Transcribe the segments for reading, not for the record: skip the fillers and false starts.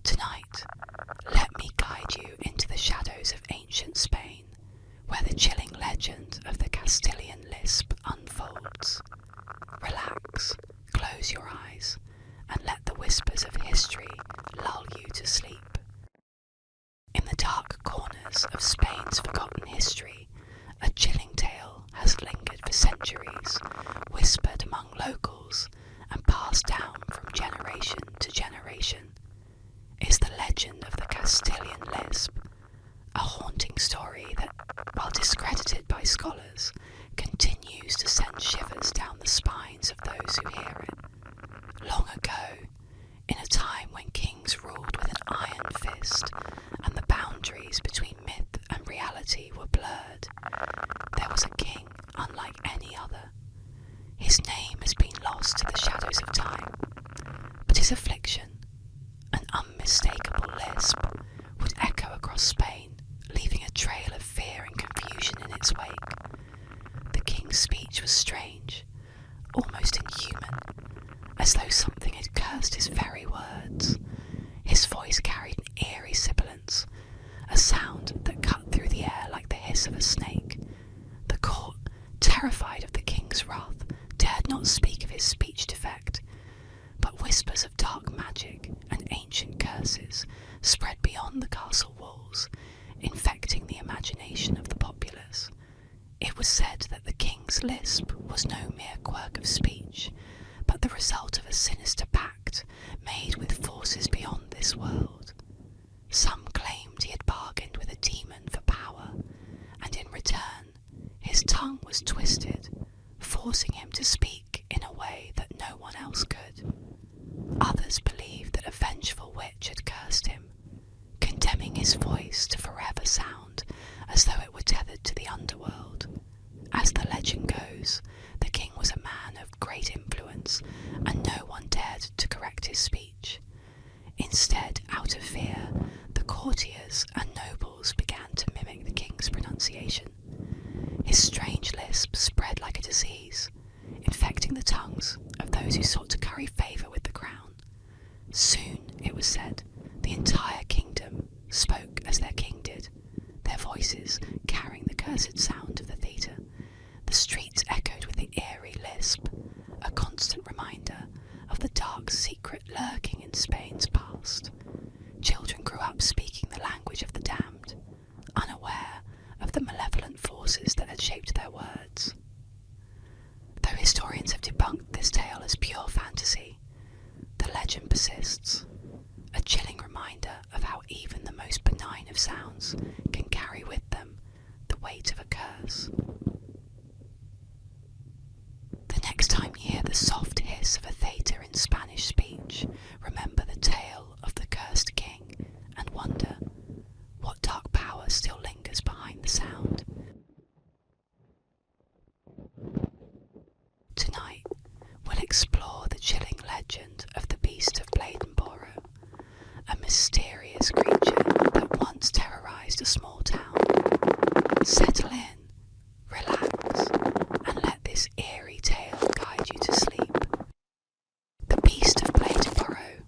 Tonight, let me guide you into the shadows of ancient Spain, where the chilling legend of the Castilian Lisp unfolds. Relax, close your eyes, and let the whispers of history lull you to sleep. In the dark corners of Spain's forgotten history, a chilling tale has lingered for centuries, whispered among locals and passed down from generation to generation. Is the legend of the Castilian Lisp, a haunting story that, while discredited by scholars, continues to send shivers down the spines of those who hear it. Long ago, in a time when kings ruled with an iron fist and the boundaries between myth and reality were blurred, there was a king unlike any other. His name has been lost to the shadows of time, but his affliction, an unmistakable lisp, would echo across Spain, leaving a trail of fear and confusion in its wake. The king's speech was strange, almost inhuman, as though something had cursed his very words. His voice carried an eerie sibilance, a sound that cut through the air like the hiss of a snake. The court, terrified of the king's wrath, dared not speak of his speech defect, but whispers of dark magic and ancient curses spread beyond the castle walls, infecting the imagination of the populace. It was said that the king's lisp was no mere quirk of speech, but the result of a sinister pact made with forces beyond this world. Some claimed he had bargained with a demon for power, and in return his tongue was twisted, forcing him to speak in a way that no one else could. Others believed that a vengeful witch had cursed him, condemning his voice to forever sound as though it were tethered to the underworld. As the legend goes, the king was a man of great influence, and no one dared to correct his speech. Instead, out of fear, the courtiers and nobles began to mimic the king's pronunciation. His strange lisp spread like a disease, infecting the tongues of those who sought to curry favour with the crown. Soon, it was said, the entire kingdom spoke as their king did, their voices carrying the cursed sound of the theatre. The streets echoed with the eerie lisp, a constant reminder of the dark secret lurking in Spain's past. Children grew up speaking the language of the damned, unaware of the malevolent forces that had shaped their words. Though historians have debunked this tale as pure fantasy, the legend persists, a chilling reminder of how even the most benign of sounds can carry with them the weight of a curse. The next time you hear the soft hiss of a theta in Spanish speech, remember the tale of the cursed king and wonder what dark power still lingers behind the sound. Tonight, we'll explore the chilling legend of the beast of Bladenboro, a mysterious creature that once terrorized a small town. Settle in, relax, and let this eerie tale guide you to sleep. The beast of Bladenboro,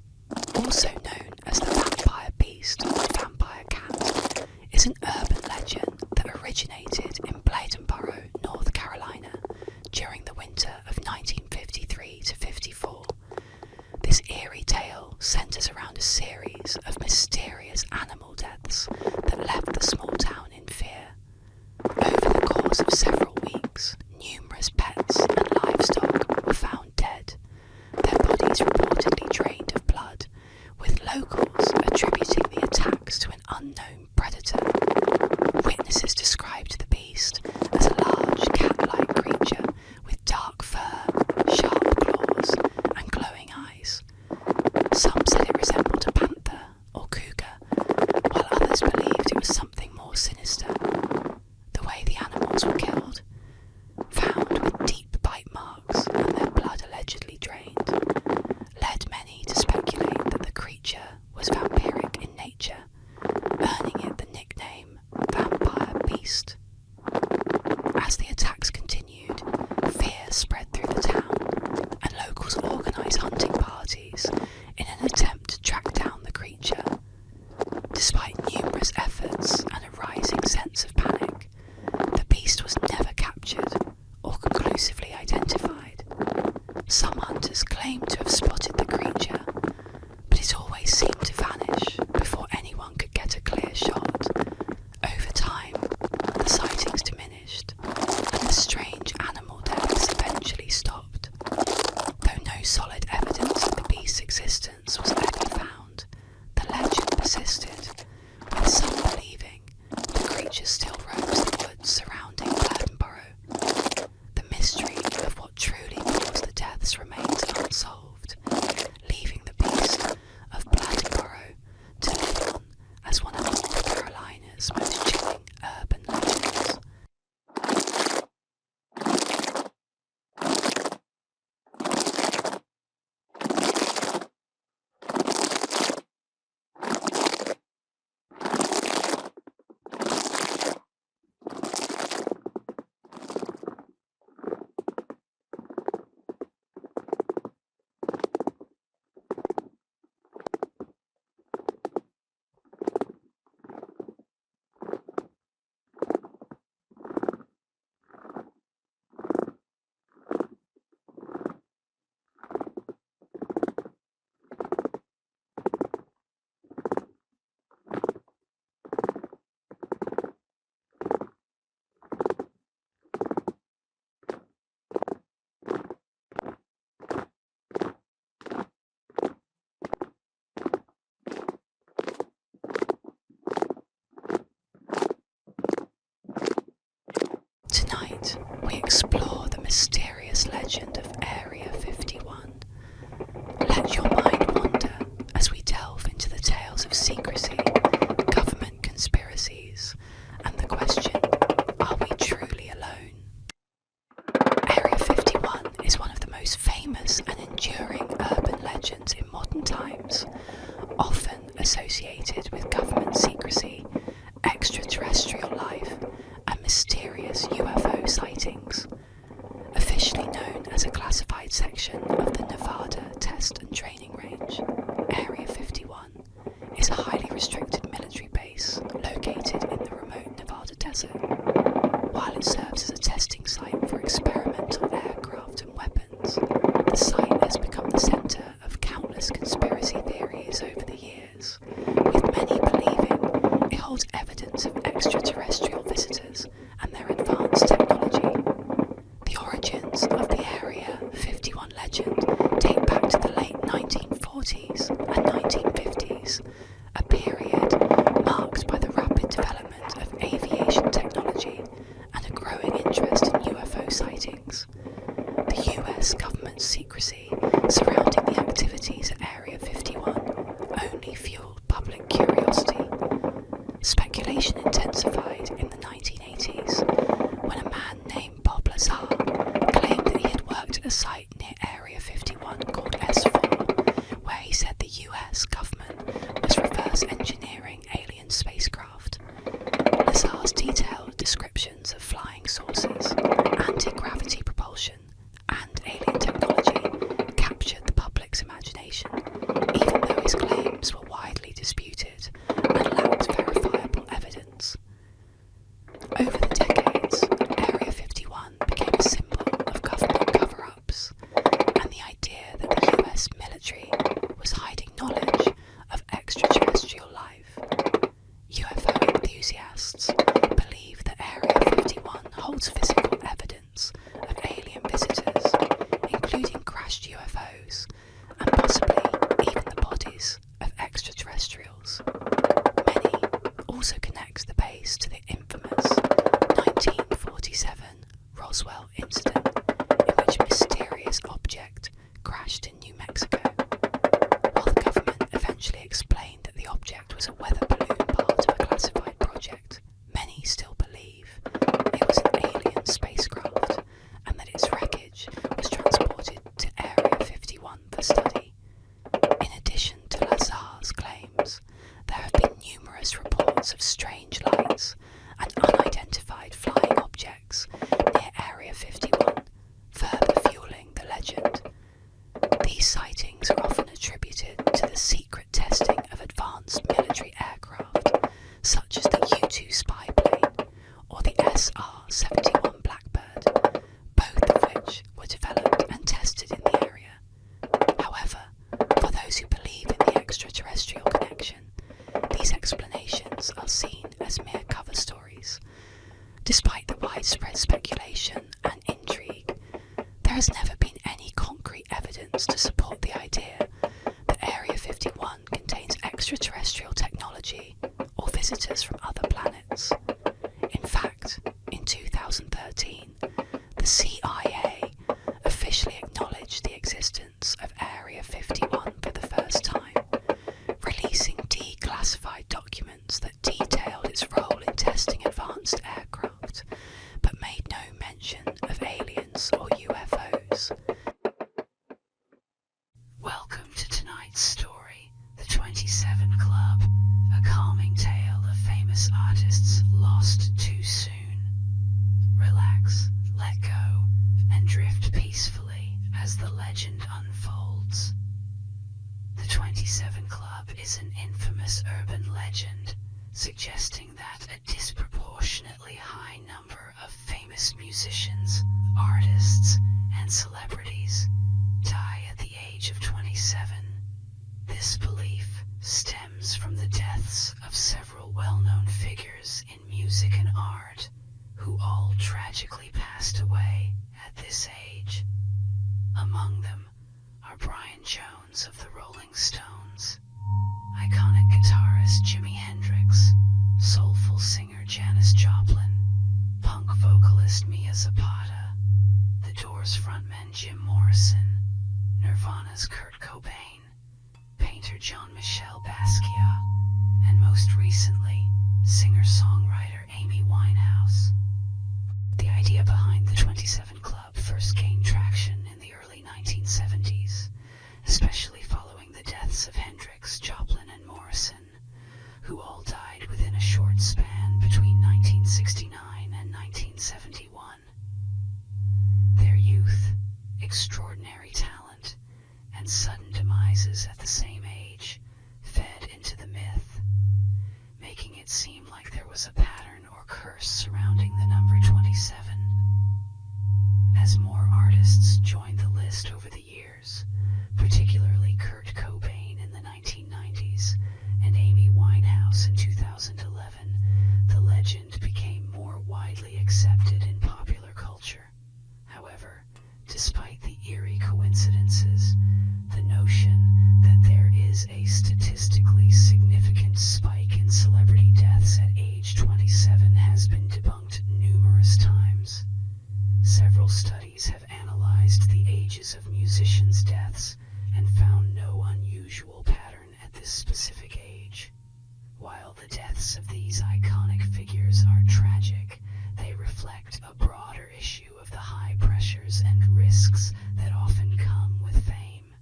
also known as the vampire beast or vampire cat, is an urban legend that originated in Bladenboro, North Carolina, during the winter of 1953 to 54. This eerie tale centres around a series of mysterious animal deaths that left the small town in fear. Over the course of several weeks, numerous pets and livestock were found dead, their bodies reportedly drained of blood, with locals attributing the attacks to an unknown predator. Witnesses described the beast as a large cat-like creature with dark fur, sharp claws, and glowing eyes. Some said it resembled a panther or cougar, while others believed it was something more sinister. The way the animals were killed, found with deep bite marks and their blood allegedly drained, led many to speculate that the creature was vampiric in nature, earning it the nickname Vampire Beast. persisted, with some believing the creature still roams the woods surrounding Burtonborough. The mystery of what truly caused the deaths remains unsolved, leaving the beast of Burtonborough to live on as one of North Carolina's most chilling urban legends. Tonight, we explore the mysterious legend of Area 51. Let your mind wander as we delve into the tales of secrecy, government conspiracies, and the question, are we truly alone? Area 51 is one of the most famous and enduring urban legends in modern times, often associated with government secrecy, extraterrestrial life, and mysterious UFO sightings. Officially known as a classified section of the Nevada Test and Training Range, Area 51 is a highly restricted military base located in the remote Nevada desert. While it serves as a testing site for experimental aircraft and weapons, the site has become the center of countless conspiracy theories over the years, with many believing it holds evidence of extraterrestrial visitors and their advanced technology. The origins of the Area 51 legend date back to the late 1940s and 1950s, a period marked by the rapid development of aviation technology and a growing interest in UFO sightings. The US government's secrecy surrounding the activities at Area 51 only fueled public curiosity. Speculation intensified in the 1980s when a man named Bob Lazar claimed that he had worked at a site near Area 51 called S4, where he said the US government was reverse engineering alien spacecraft. Lazar's detailed descriptions of flying saucers, anti-gravity propulsion, and alien technology captured the public's imagination, even though his claims were widely disputed and lacked verifiable evidence. Over the decades, Area 51 became a symbol of government cover-ups, and the idea that the US military was hiding knowledge of extraterrestrial life. UFO enthusiasts believe that Area 51 holds physical evidence of alien visitors, including crashed UFOs, and possibly even the bodies of extraterrestrials. Many also connect the base to the infamous 1947 Roswell incident, in which a mysterious object crashed in New Mexico. While the government eventually explained that the object was a weather balloon part of a classified project, many still believe it was an alien spacecraft and that its wreckage was transported to Area 51 for study. In addition to Lazar's claims, there have been numerous reports of strange lights and unidentified flying objects near Area 51, further fueling the legend. These sightings are often attributed to the secret testing of advanced military aircraft, such as the U-2 spy plane or the SR-71 Blackbird, both of which were developed and tested in the area. However, for those who believe in the extraterrestrial connection, these explanations are seen as mere cover stories. Despite the widespread speculation and intrigue, there has never been any concrete evidence to support the idea that Area 51 contains extraterrestrial technology technology or visitors from other planets. In fact, in 2013, the CIA officially acknowledged the existence of Area 51 for the first time, releasing declassified documents that detailed its role in testing advanced aircraft, but made no mention of aliens or UFOs. Welcome to tonight's story, The 27 Club, a calming tale of famous artists lost too soon. Relax, let go, and drift peacefully as the legend unfolds. The 27 Club is an infamous urban legend, suggesting that a disproportionately high number of famous musicians, artists, and celebrities die at the age of 27. This belief stems from the deaths of several well-known figures in music and art, who all tragically passed away at this age. Among them are Brian Jones of the Rolling Stones, iconic guitarist Jimi Hendrix, soulful singer Janis Joplin, punk vocalist Mia Zapata, The Doors frontman Jim Morrison, Nirvana's Kurt Cobain, painter Jean-Michel Basquiat, and most recently, singer-songwriter Amy Winehouse. The idea behind the 27 Club first gained traction in the early 1970s, especially following the deaths of Hendrix, Joplin, and Morrison, who all died within a short span between 1969 and 1971. Their youth, extraordinary talent, and sudden demises at the same age fed into the myth, making it seem like there was a pattern or curse surrounding the number 27. As more artists joined the list over the years, particularly Kurt Cobain in the 1990s and Amy Winehouse in 2011, the legend became more widely accepted in popular culture. However, despite the eerie coincidences, the notion that there is a statistically significant spike in celebrity deaths at age 27 has been debunked numerous times. Several studies have analyzed the ages of musicians' deaths and found no unusual pattern at this specific age. While the deaths of these iconic figures are tragic, they reflect a broader issue of the high pressures and risks that often come with fame,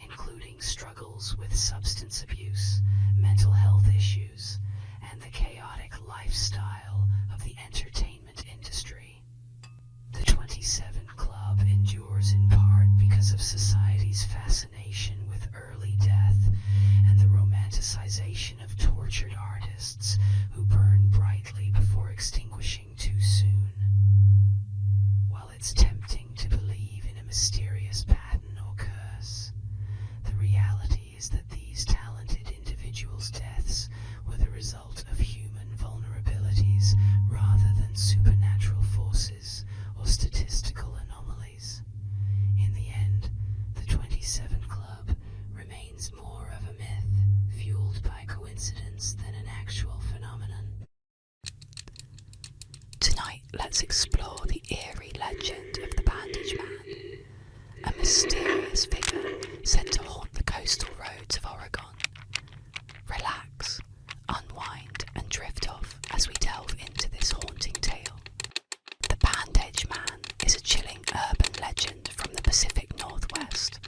including struggles with substance abuse, mental health issues, and the chaotic lifestyle of the entertainment industry. The 27 Club endures in part because of society's fascination with early death and the romanticization of tortured artists who burn brightly before extinguishing too soon. While it's tempting to believe in a mysterious pattern or curse, the reality is that these talented individuals' deaths were the result of human vulnerabilities rather than supernatural forces or statistical anomalies. In the end, the 27 Club remains more of a myth fueled by coincidence than an actual phenomenon. Tonight, let's explore the eerie legend of the Bandage Man, a mysterious figure said to haunt the coastal roads of Oregon. Relax, unwind, and drift off as we delve into this haunting tale. The Bandage Man is a chilling urban legend from the Pacific Northwest,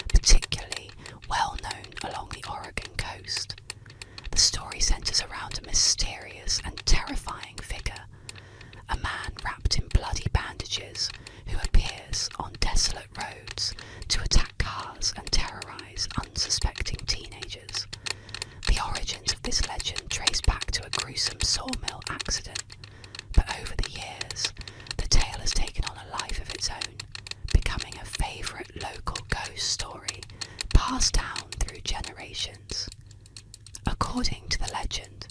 particularly well known along the Oregon coast. The story centers around a mysterious and terrifying figure, a man wrapped in bloody bandages who appears on desolate roads to attack cars and terrorize unsuspecting teenagers. The origins of this legend trace back to a gruesome sawmill accident, but over the years, the tale has taken on a life of its own, becoming a favourite local ghost story passed down through generations. According to the legend,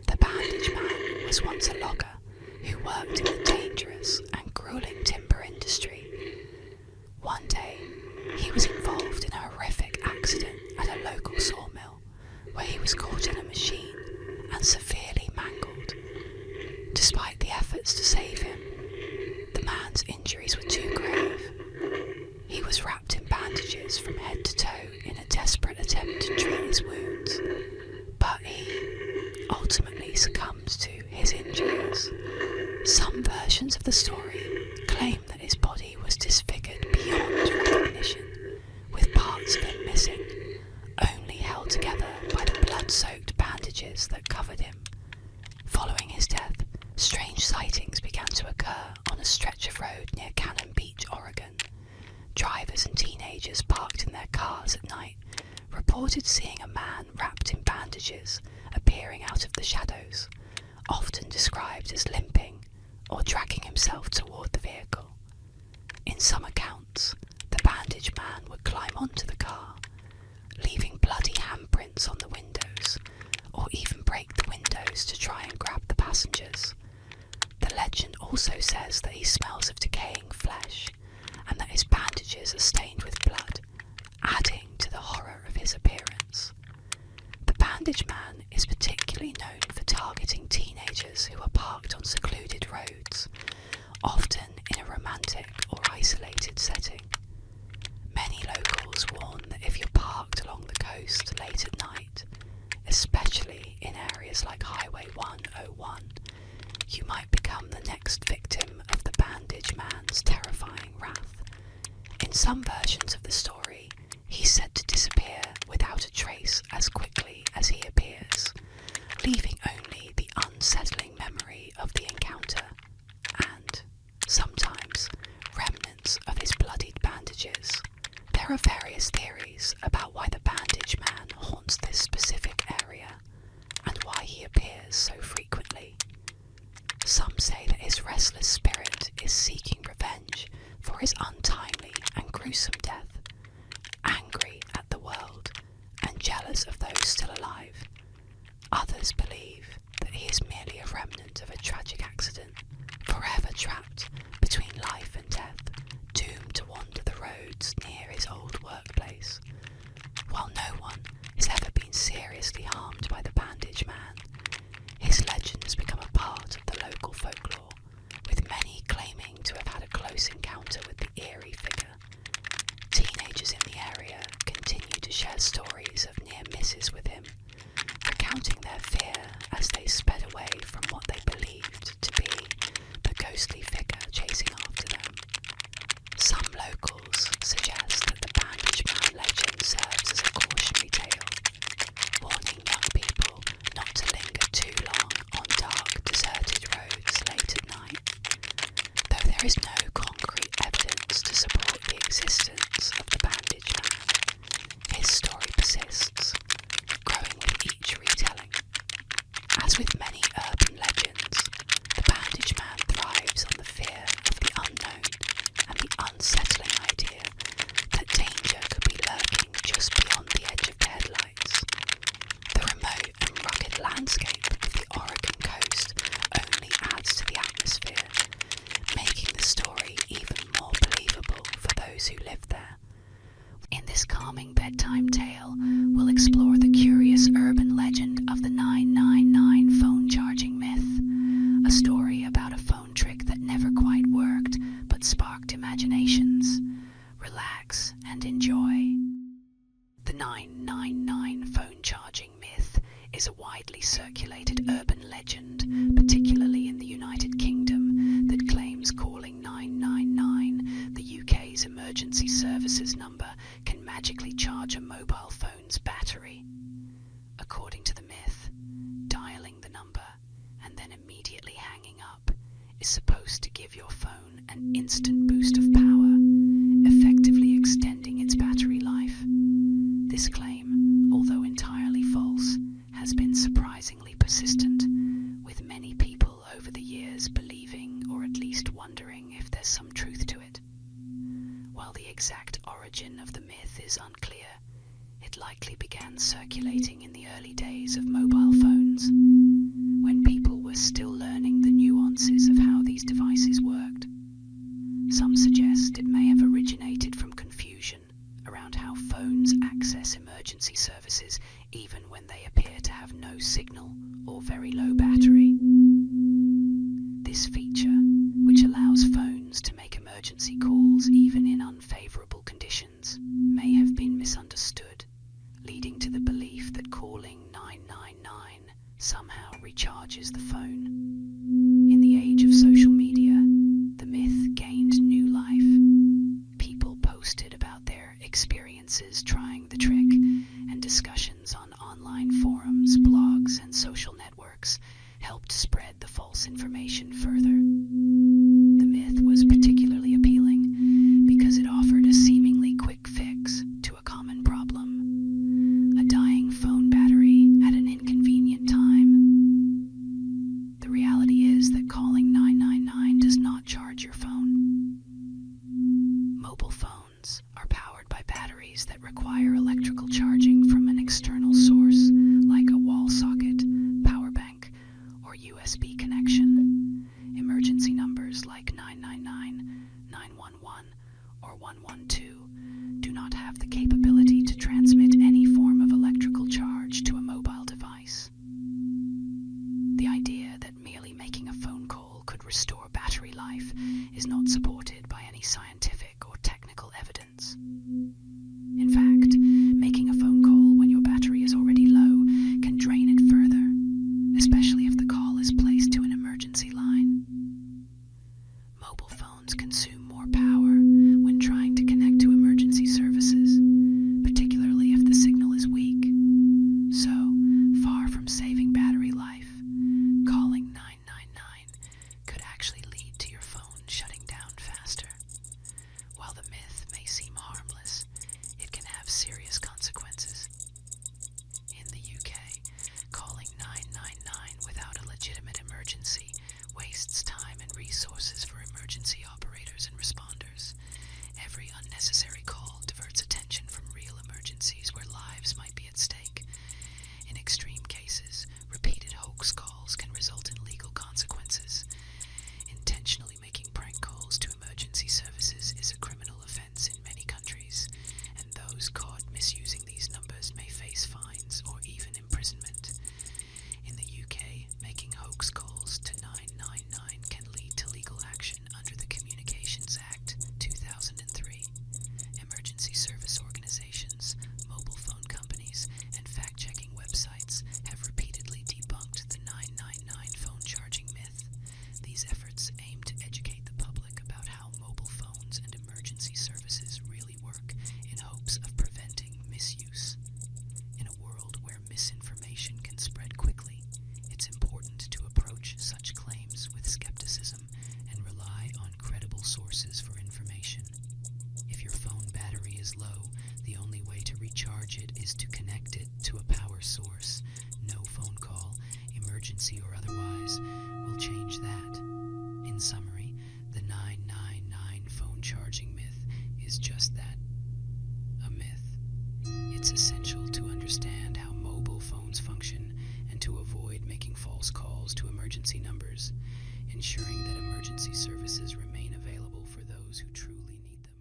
the Bandage Man was once a logger who worked in the dangerous and grueling timber industry. One day, he was involved in a horrific accident at a local sawmill where he was caught in a machine severely mangled. Despite the efforts to save him, the man's injuries were too grave. He was wrapped in bandages from head to toe in a desperate attempt to treat his wounds, but he ultimately succumbed to his injuries. Some versions of the story claim that his body was disfigured beyond recognition, with parts of him missing, only held together by the blood-soaked bandages that covered him. Following his death, strange sightings began to occur on a stretch of road near Cannon Beach, Oregon. Drivers and teenagers parked in their cars at night reported seeing a man wrapped in bandages appearing out of the shadows, often described as limping or dragging himself toward the vehicle. In some accounts, the bandaged man would climb onto the car, leaving bloody handprints on the windows, or even break the windows to try and grab the passengers. The legend also says that he smells of decaying flesh, and that his bandages are stained with blood, adding to the horror of his appearance. The bandaged man is particularly known for targeting teenagers who are parked on secluded roads, often in a romantic or isolated setting. Many locals warn that if you're parked along the coast late at night, especially in areas like Highway 101, you might become the next victim of the bandaged man's terrifying wrath. In some versions of the story, he's said to disappear without a trace as quickly as he appears, leaving only the unsettling memory of the encounter and, sometimes, remnants of his bloodied bandages. There are various theories about why the bandaged man haunts this specific area and why he appears so frequently. Some say that his restless spirit is seeking revenge for his untimely and gruesome death, angry at the world and jealous of those still alive. Others believe that he is merely a remnant of a tragic accident, forever trapped between life and death, doomed to wander the roads near his old workplace. While no one has ever been seriously harmed by the bandaged man, his legend has become a part of the local folklore, with many claiming to have had a close encounter with the eerie figure. Teenagers in the area continue to share stories of near misses with him, recounting their fear as they sped away from what they believed to be the ghostly figure chasing after them. Some locals suggest that the bandaged man legend serves as a cautionary tale, warning young people not to linger too long on dark, deserted roads late at night. Though there is no concrete evidence to support the existence of the bandaged man, his story persists, growing with each retelling. As with many urban legends, the bandaged man thrives on the fear of the unknown and the unsettling idea that danger could be lurking just beyond the edge of the headlights. The remote and rugged landscape of the Oregon coast only adds to the atmosphere, making the story even more believable for those who live there. In this calming bedtime tale, we'll explore the curious urban legend of the 999 phone charging myth, a story about a phone trick that never quite worked but sparked imaginations. Relax and enjoy. The 999 phone charging myth is a widely circulated urban legend, particularly in the United Kingdom, that claims calling 999, the UK's emergency services number, can magically charge a mobile phone's battery. According to the myth, dialing the number and then immediately hanging up is supposed to give your phone an instant boost of power, effectively extending its battery life. This claim, although entirely false, has been surprisingly persistent, with many people over the years believing or at least wondering if there's some truth to it. While the exact origin of the myth is unclear, it likely began circulating in the early days of mobile phones, when people were still learning the nuances of how these devices worked. Some suggest it may have originated from confusion around how phones access emergency services even when they appear to have no signal or very low battery. This feature, which allows phones to make emergency calls even in unfavorable conditions, may have been misunderstood, leading to the belief that calling 999 somehow recharges the phone. In the age of social media, the myth gained new life. People posted about their experiences trying the trick, and discussions on online forums, blogs, and social networks helped spread the false information further. The myth was particularly appealing because it offered a seemingly quick fix to a common problem: a dying phone battery at an inconvenient time. The reality is that calling 999 does not charge your phone. Mobile phones are powered by batteries that require electrical charging from an external source, like a wall socket, power bank, or USB connection. Emergency numbers like 999, 911, or 112 do not have the capability to transmit any form of electrical charge to a mobile device. The idea that merely making a phone call could restore battery life is not supported by any scientific or technical evidence. In fact, making a phone call when your battery is already low can drain it further, especially if the call is placed to an emergency line. Mobile phones consume more power when trying to connect to emergency services, particularly if the signal is weak. So, far from saving battery life, calling 999 could actually lead to your phone shutting down faster. While the myth may seem harmless, it can have serious consequences. In the UK, calling 999 without a legitimate emergency wastes time and resources for emergency operators and responders. Every unnecessary call diverts attention from real emergencies where lives might be at stake. In extreme cases, repeated hoax calls can result in legal consequences. Intentionally making prank calls to emergency services is a criminal offense in many countries, and those caught misusing these numbers may face fines or even imprisonment. In the UK, making hoax calls to 999 can lead to legal action under the Communications Act 2003. Emergency service organizations, mobile phone companies, and fact-checking websites have repeatedly debunked the 999 phone charging myth. These efforts aim to educate the public about how mobile phones and emergency services really work in hopes of preventing misuse. In a world where misinformation can spread quickly, it's important to approach such claims with skepticism and rely on credible sources for information. If your phone battery is low, the only way to recharge it is to connect it to a power source. No phone call, emergency or otherwise, will change that. In summary, the 999 phone charging myth is just that, a myth. It's essential to understand how mobile phones function and to avoid making false calls to emergency numbers, ensuring that emergency services remain available for those who truly need them.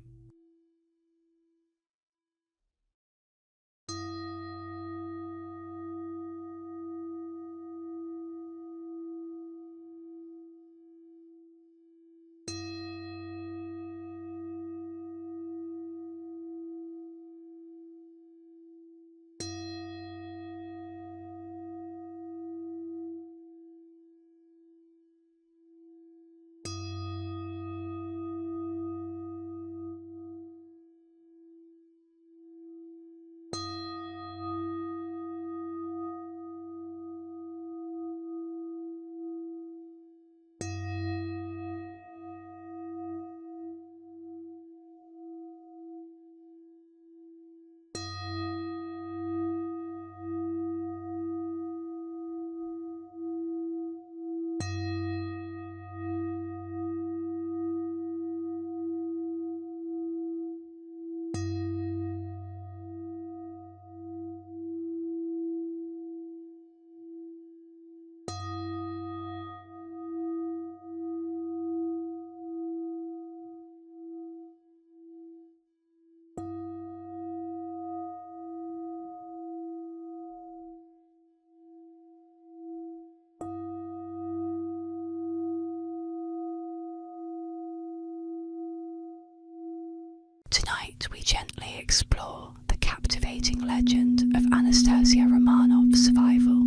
Tonight we gently explore the captivating legend of Anastasia Romanov's survival.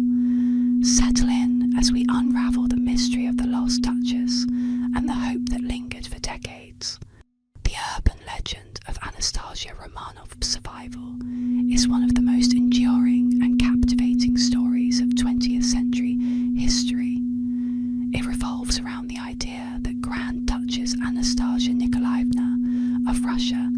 Settle in as we unravel the mystery of the lost Duchess and the hope that lingered for decades. The urban legend of Anastasia Romanov's survival is one of the most enduring and captivating stories of 20th century history. It revolves around the idea that Grand Duchess Anastasia Nikolaevna of Russia,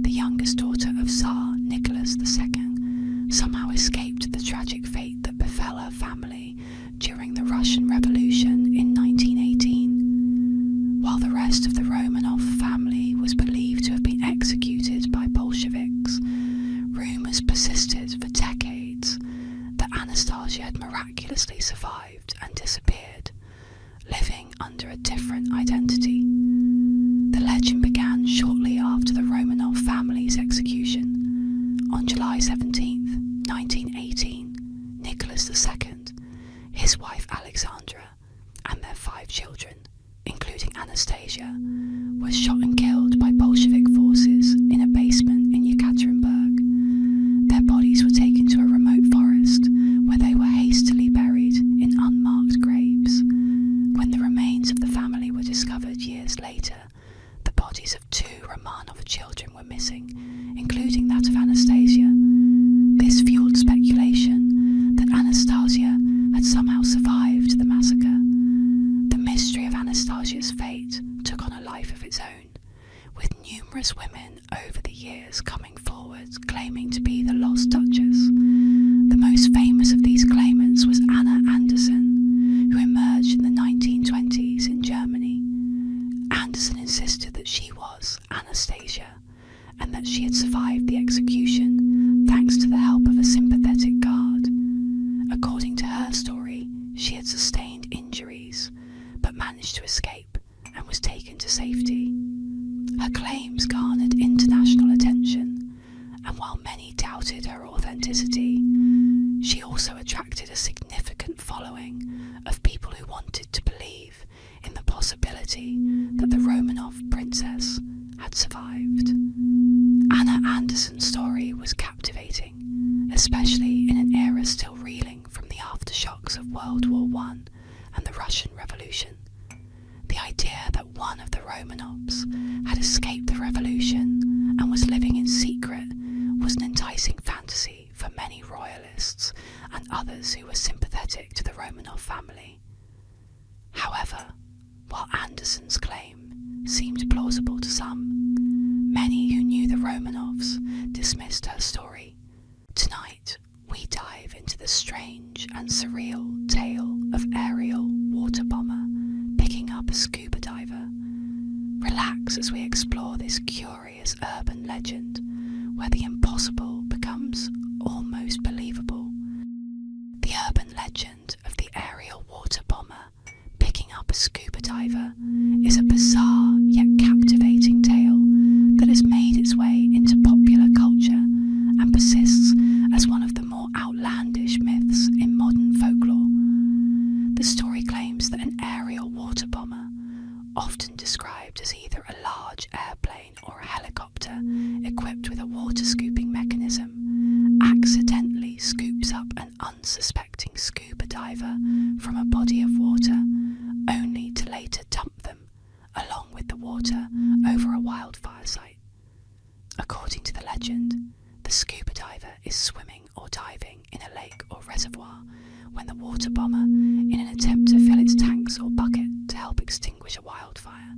the youngest daughter of Tsar Nicholas II, somehow escaped the tragic fate that befell her family during the Russian Revolution in 1918. While the rest of the Romanov family was believed to have been executed by Bolsheviks, rumours persisted for decades that Anastasia had miraculously survived and disappeared, living under a different identity. The legend began shortly after the Romanov family's execution. On July 17th, 1918, Nicholas II, his wife Alexandra, and their 5 children, including Anastasia, were shot and killed by Bolshevik forces in a basement in Yekaterinburg. Their bodies were taken to a remote forest where they were hastily buried in unmarked graves. When the remains of the family were discovered years later, the bodies of 2 Romanov children were missing, including that of Anastasia. This fueled speculation that Anastasia had somehow survived the massacre. The mystery of Anastasia's fate took on a life of its own, with numerous women over the years coming forward claiming to be the lost Duchess. The most famous of these claimants was Anna Anderson, who emerged in the 1920s in Germany. Anderson insisted that she was Anastasia, and that she had survived the execution thanks to the help of a sympathetic guard. According to her story, she had sustained injuries, but managed to escape and was taken to safety. Her claims garnered international attention, and while many doubted her authenticity, she also attracted a significant following of people who wanted to believe in the possibility that the Romanov princess had survived. Anna Anderson's story was captivating, especially in an era still reeling from the aftershocks of World War I and the Russian Revolution. The idea that one of the Romanovs had escaped the revolution and was living in secret was an enticing fantasy for many royalists and others who were sympathetic to the Romanov family. However, while Anderson's claim seemed plausible to some, many who knew the Romanovs dismissed her story. Tonight, we dive into the strange and surreal tale of aerial water bomber picking up a scuba diver. Relax as we explore this curious urban legend where the impossible becomes almost believable. The urban legend of the aerial water bomber picking up a scuba diver is a bizarre yet captivating tale that has made its way into popular culture and persists as one of the more outlandish myths in modern folklore. The story claims that an aerial water bomber, often described as either a large airplane or a helicopter equipped with a water scooping mechanism, accidentally scoops up an unsuspecting scuba diver from a body of water, only to later dump them, along with the water, over a wildfire site. According to the legend, the scuba diver is swimming or diving in a lake or reservoir when the water bomber, in an attempt to fill its tanks or bucket to help extinguish a wildfire,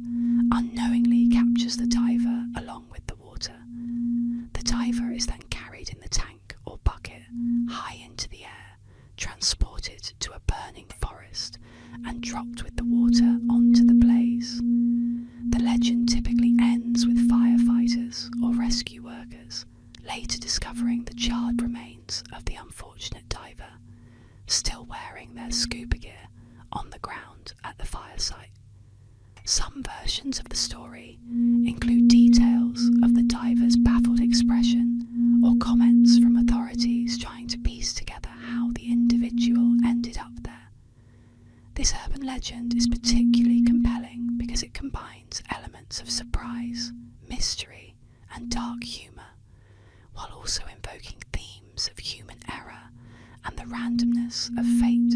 unknowingly captures the diver along with the water. The diver is then carried in the tank or bucket high into the air, transported to a burning forest, and dropped with the water onto the blaze. The legend typically ends with firefighters or rescue workers later discovering the charred remains of the unfortunate diver, still wearing their scuba gear, on the ground at the fire site. Some versions of the story include details of the diver's baffled expression or comments from authorities trying to piece together how the individual ended up there. This urban legend is particularly compelling because it combines elements of surprise, mystery, and dark humour, while also invoking themes of human error and the randomness of fate.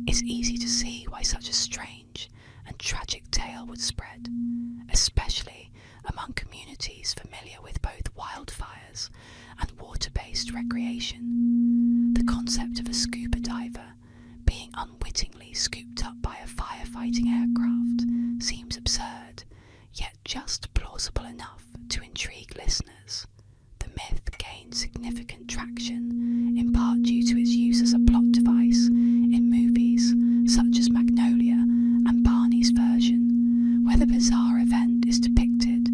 It's easy to see why such a strange and tragic tale would spread, especially among communities familiar with both wildfires and water-based recreation. The concept of a scuba diver being unwittingly scooped up by a firefighting aircraft seems absurd, yet just plausible enough to intrigue listeners. The myth gained significant traction, in part due to its use as a plot device in movies such as Magnolia and Barney's version, where the bizarre event is depicted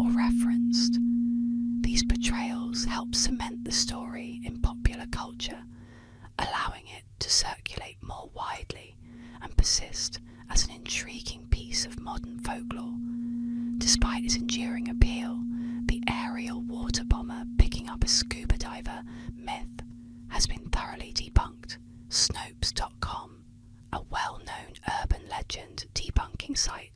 or referenced. These portrayals help cement the story in popular culture, allowing it to circulate more widely and persist as an intriguing piece of modern folklore. Despite its enduring appeal, the aerial water bomber picking up a scuba diver myth has been thoroughly debunked. Snopes.com, a well-known urban legend debunking site,